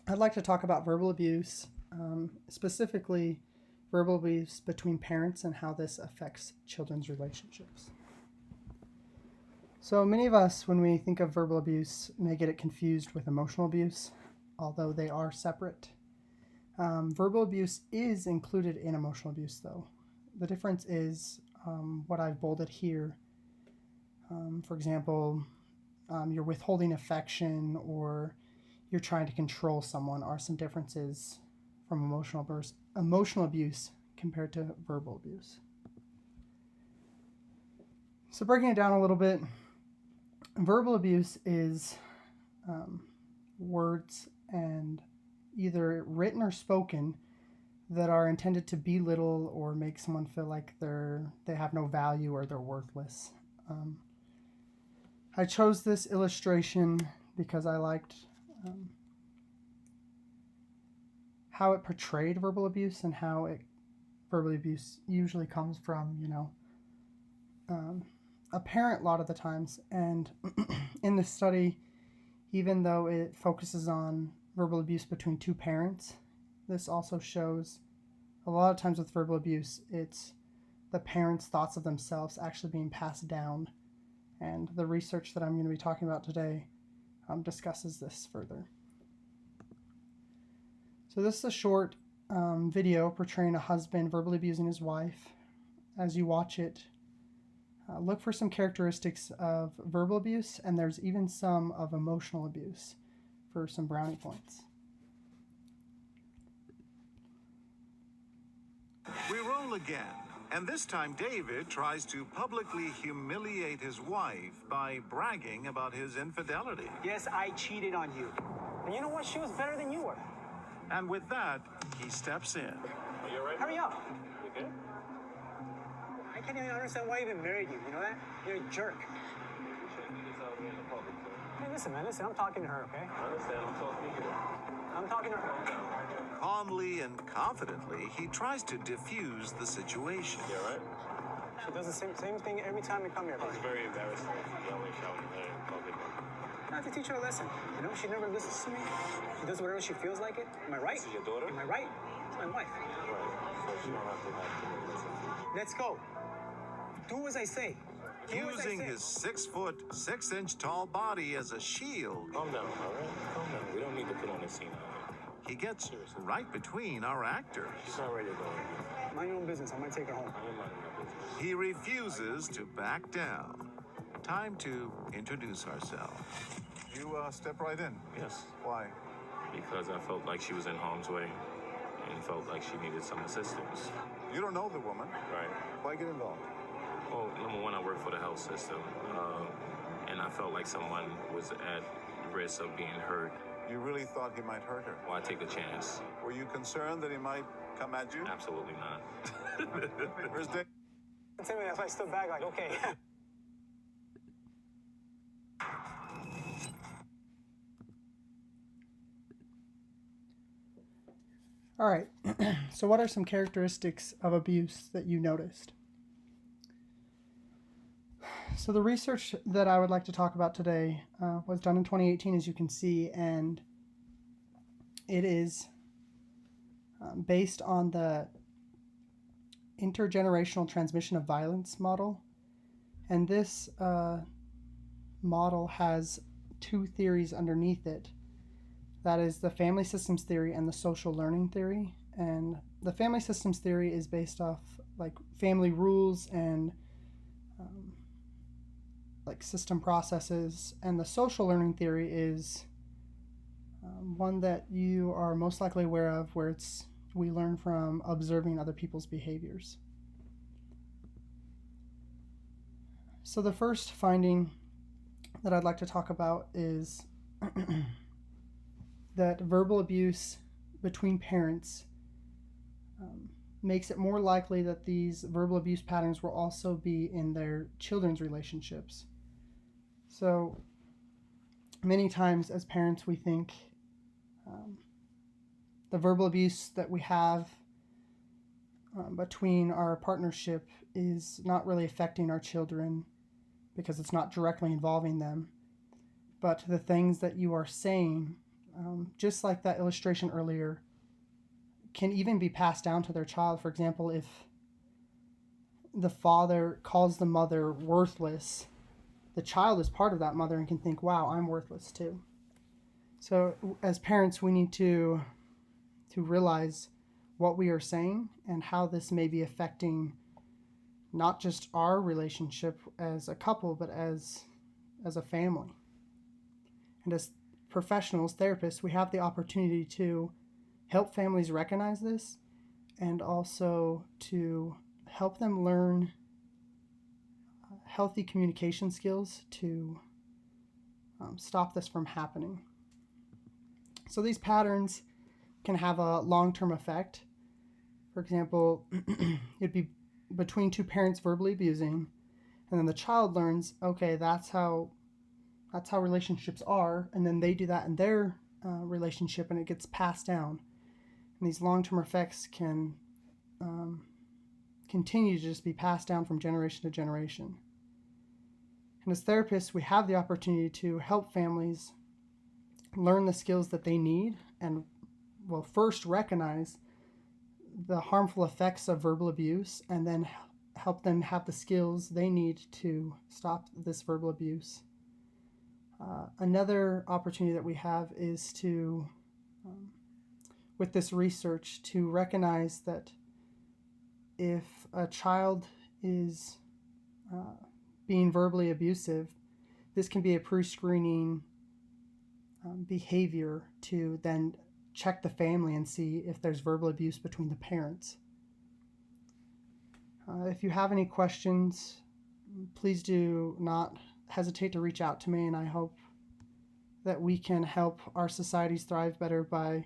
I'd like to talk about verbal abuse, specifically verbal abuse between parents and how this affects children's relationships. So many of us, when we think of verbal abuse, may get it confused with emotional abuse, although they are separate. Verbal abuse is included in emotional abuse, though. The difference is what I've bolded here. For example, you're withholding affection or you're trying to control someone are some differences from emotional abuse compared to verbal abuse. So breaking it down a little bit, verbal abuse is words and either written or spoken that are intended to belittle or make someone feel like they have no value or they're worthless. I chose this illustration because I liked how it portrayed verbal abuse and how verbal abuse usually comes from, a parent a lot of the times. And in this study, even though it focuses on verbal abuse between two parents, this also shows a lot of times with verbal abuse, it's the parents' thoughts of themselves actually being passed down. And the research that I'm going to be talking about today discusses this further. So this is a short video portraying a husband verbally abusing his wife. As you watch it, look for some characteristics of verbal abuse, and there's even some of emotional abuse for some brownie points. We roll again, and this time David tries to publicly humiliate his wife by bragging about his infidelity. Yes, I cheated on you. And you know what? She was better than you were. And with that, he steps in. Are you all right? Hurry up. You good? I can't even understand why I even married you. You know that? You're a jerk. You shouldn't do this out here in the public, sir. Hey, listen, man. Listen, I'm talking to her, okay? I understand. I'm talking to you. I'm talking to her. Calmly and confidently, he tries to diffuse the situation. You all right? She does the same thing every time we come here, It's buddy. very embarrassing yelling, shouting there in public. I have to teach her a lesson. You know, she never listens to me. She does whatever she feels like it. Am I right? This is your daughter? Am I right? It's my wife. Right. So she don't have to listen. Let's go. Do as I say. Do as I Using say. his 6-foot, 6-inch tall body as a shield, Calm down, all right? Calm down. We don't need to put on this scene out here. he gets right between our actors. She's not ready to go in. Mind your own business. I'm gonna take her home. I am minding my business. He refuses to back down. Time to introduce ourselves. You step right in. Yes, Why? because I felt like she was in harm's way and felt like she needed some assistance. You don't know the woman. Right. Why get involved? Well, number one, I work for the health system, and I felt like someone was at risk of being hurt. You really thought he might hurt her. Why take a chance? Were you concerned that he might come at you? Absolutely not. Where's Dave? Tell me that's why I stood back like, okay. All right, so what are some characteristics of abuse that you noticed? So the research that I would like to talk about today was done in 2018, as you can see, and it is based on the intergenerational transmission of violence model. And this model has two theories underneath it. That is the family systems theory and the social learning theory. And the family systems theory is based off like family rules and like system processes. And the social learning theory is one that you are most likely aware of, where we learn from observing other people's behaviors. So the first finding that I'd like to talk about is that verbal abuse between parents makes it more likely that these verbal abuse patterns will also be in their children's relationships. So many times as parents we think the verbal abuse that we have between our partnership is not really affecting our children because it's not directly involving them. But the things that you are saying just like that illustration earlier, can even be passed down to their child. For example, if the father calls the mother worthless, the child is part of that mother and can think, wow, I'm worthless too. So as parents, we need to realize what we are saying and how this may be affecting not just our relationship as a couple, but as a family. And as professionals, therapists, we have the opportunity to help families recognize this and also to help them learn healthy communication skills to stop this from happening. So these patterns can have a long-term effect. For example, it'd be between two parents verbally abusing, and then the child learns, okay, that's how relationships are, and then they do that in their relationship, and it gets passed down. And these long-term effects can continue to just be passed down from generation to generation. And as therapists, we have the opportunity to help families learn the skills that they need and will first recognize the harmful effects of verbal abuse and then help them have the skills they need to stop this verbal abuse. Another opportunity that we have is to, with this research, to recognize that if a child is being verbally abusive, this can be a pre-screening behavior to then check the family and see if there's verbal abuse between the parents. If you have any questions, please do not hesitate to reach out to me, and I hope that we can help our societies thrive better by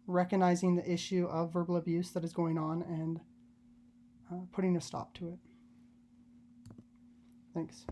recognizing the issue of verbal abuse that is going on and putting a stop to it. Thanks.